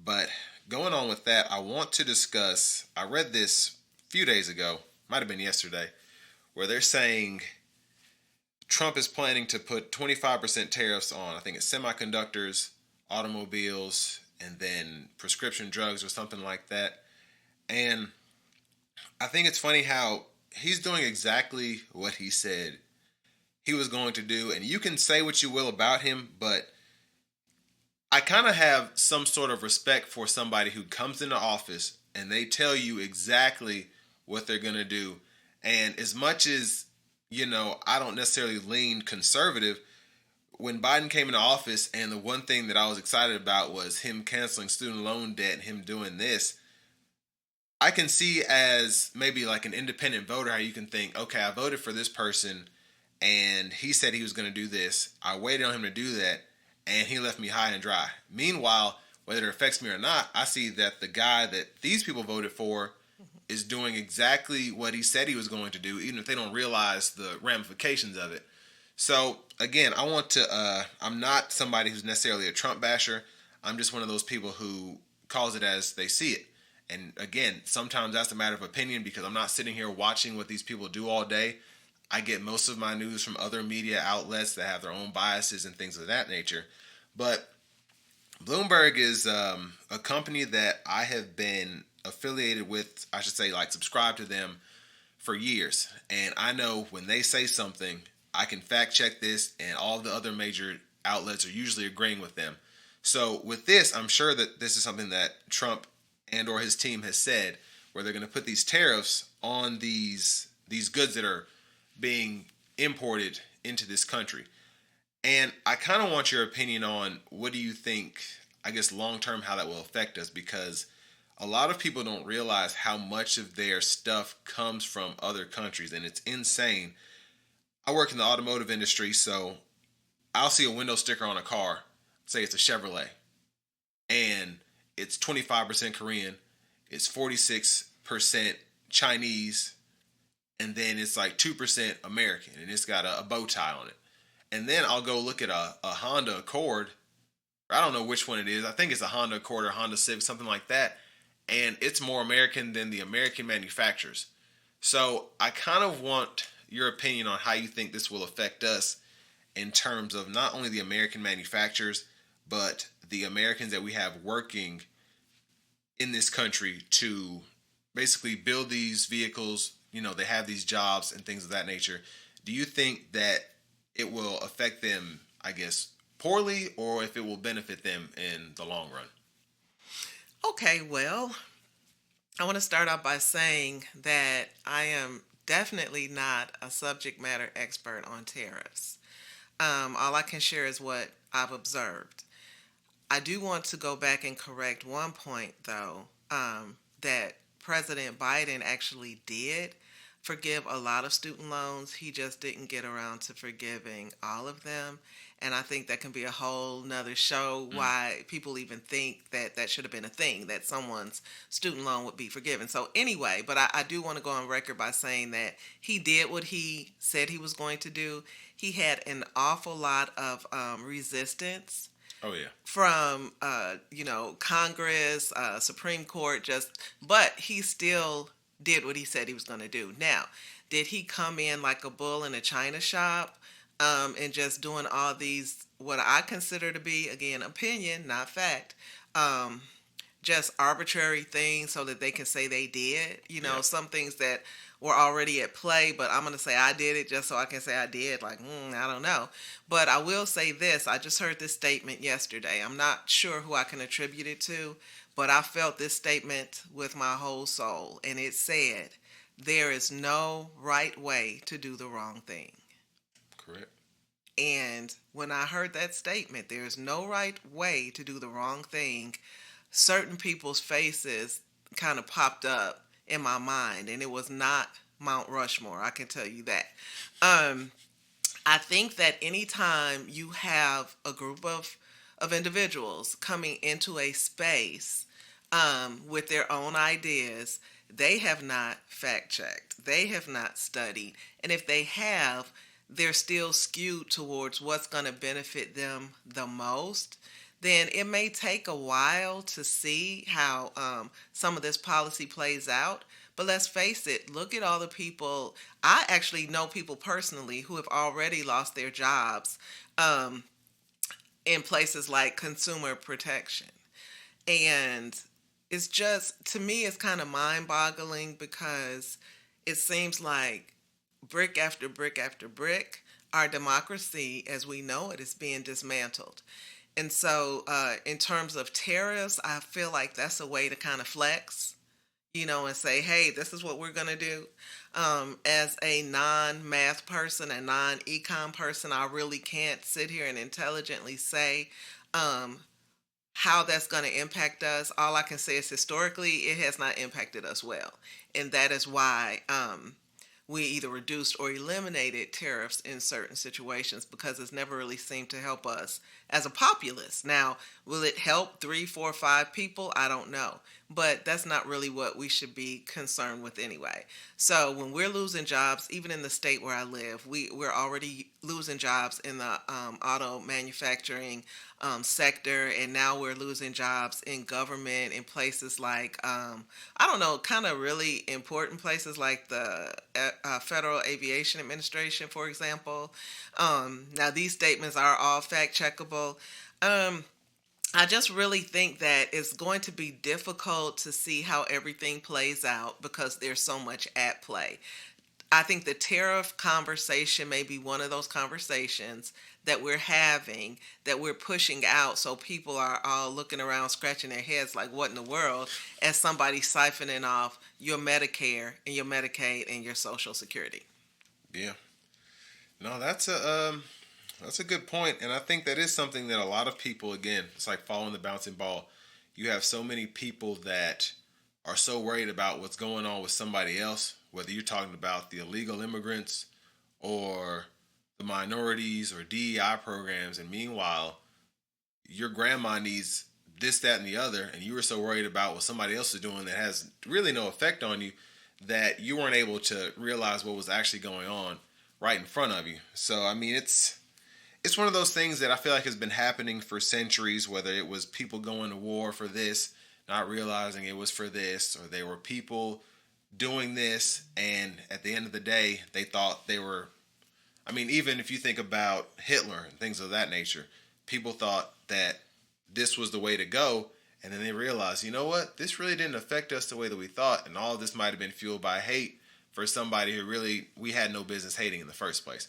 But going on with that, I want to discuss. I read this a few days ago, might have been yesterday, where they're saying Trump is planning to put 25% tariffs on, I think it's semiconductors, automobiles, and then prescription drugs or something like that. And I think it's funny how he's doing exactly what he said he was going to do. And you can say what you will about him, but I kind of have some sort of respect for somebody who comes into office and they tell you exactly what they're going to do. And as much as, I don't necessarily lean conservative, when Biden came into office and the one thing that I was excited about was him canceling student loan debt and him doing this, I can see as maybe like an independent voter how you can think, okay, I voted for this person and he said he was going to do this. I waited on him to do that and he left me high and dry. Meanwhile, whether it affects me or not, I see that the guy that these people voted for is doing exactly what he said he was going to do, even if they don't realize the ramifications of it. So, again, I'm not somebody who's necessarily a Trump basher. I'm just one of those people who calls it as they see it. And again, sometimes that's a matter of opinion because I'm not sitting here watching what these people do all day. I get most of my news from other media outlets that have their own biases and things of that nature. But Bloomberg is a company that I have been affiliated with, I should say, like subscribe to them for years. And I know when they say something, I can fact check this, and all the other major outlets are usually agreeing with them. So with this, I'm sure that this is something that Trump and or his team has said, where they're going to put these tariffs on these goods that are being imported into this country. And I kind of want your opinion on what do you think, I guess, long term, how that will affect us, because a lot of people don't realize how much of their stuff comes from other countries, and it's insane. I work in the automotive industry, so I'll see a window sticker on a car, say it's a Chevrolet, and it's 25% Korean, it's 46% Chinese, and then it's like 2% American, and it's got a bow tie on it. And then I'll go look at a Honda Accord, or I don't know which one it is. I think it's a Honda Accord or Honda Civic, something like that. And it's more American than the American manufacturers. So I kind of want your opinion on how you think this will affect us in terms of not only the American manufacturers, but the Americans that we have working in this country to basically build these vehicles. They have these jobs and things of that nature. Do you think that it will affect them, I guess, poorly, or if it will benefit them in the long run? Okay, well, I want to start off by saying that I am definitely not a subject matter expert on tariffs. All I can share is what I've observed. I do want to go back and correct one point, though, that President Biden actually did forgive a lot of student loans. He just didn't get around to forgiving all of them. And I think that can be a whole nother show why people even think that that should have been a thing, that someone's student loan would be forgiven. So anyway, but I do want to go on record by saying that he did what he said he was going to do. He had an awful lot of resistance. Oh yeah. From Congress, Supreme Court, but he still did what he said he was going to do. Now, did he come in like a bull in a china shop, and just doing all these what I consider to be, again, opinion, not fact, just arbitrary things so that they can say they did? Yeah. Some things that were already at play, but I'm going to say I did it just so I can say I did. Like, I don't know. But I will say this. I just heard this statement yesterday. I'm not sure who I can attribute it to, but I felt this statement with my whole soul. And it said, there is no right way to do the wrong thing. Correct. And when I heard that statement, there is no right way to do the wrong thing, certain people's faces kind of popped up in my mind, and it was not Mount Rushmore, I can tell you that. I think that anytime you have a group of individuals coming into a space with their own ideas, they have not fact checked, they have not studied, and if they have, they're still skewed towards what's going to benefit them the most. then it may take a while to see how some of this policy plays out. But let's face it, look at all the people. I actually know people personally who have already lost their jobs um, in places like consumer protection. And it's just, to me, it's kind of mind boggling because it seems like brick after brick after brick, our democracy as we know it is being dismantled. And so, in terms of tariffs, I feel like that's a way to kind of flex, and say, hey, this is what we're going to do. As a non math person, a non econ person, I really can't sit here and intelligently say um, how that's going to impact us. All I can say is historically, it has not impacted us well. And that is why we either reduced or eliminated tariffs in certain situations because it's never really seemed to help us as a populace. Now, will it help 3, 4, 5 people? I don't know. But that's not really what we should be concerned with anyway. So when we're losing jobs, even in the state where I live, we're already losing jobs in the auto manufacturing sector, and now we're losing jobs in government in places like I don't know, kind of really important places like the Federal Aviation Administration, for example. Now these statements are all fact checkable. Um, I just really think that it's going to be difficult to see how everything plays out because there's so much at play. I think the tariff conversation may be one of those conversations that we're having, that we're pushing out, so people are all looking around scratching their heads like, what in the world, as somebody siphoning off your Medicare and your Medicaid and your Social Security. Yeah. No, that's a good point, and I think that is something that a lot of people, again, it's like following the bouncing ball. You have so many people that are so worried about what's going on with somebody else, whether you're talking about the illegal immigrants or the minorities or DEI programs, and meanwhile, your grandma needs this, that, and the other, and you were so worried about what somebody else is doing that has really no effect on you that you weren't able to realize what was actually going on right in front of you. So, I mean, it's one of those things that I feel like has been happening for centuries, whether it was people going to war for this, not realizing it was for this, or they were people doing this, and at the end of the day, they thought they were. I mean, even if you think about Hitler and things of that nature, people thought that this was the way to go, and then they realized, you know what, this really didn't affect us the way that we thought, and all of this might have been fueled by hate for somebody who really we had no business hating in the first place.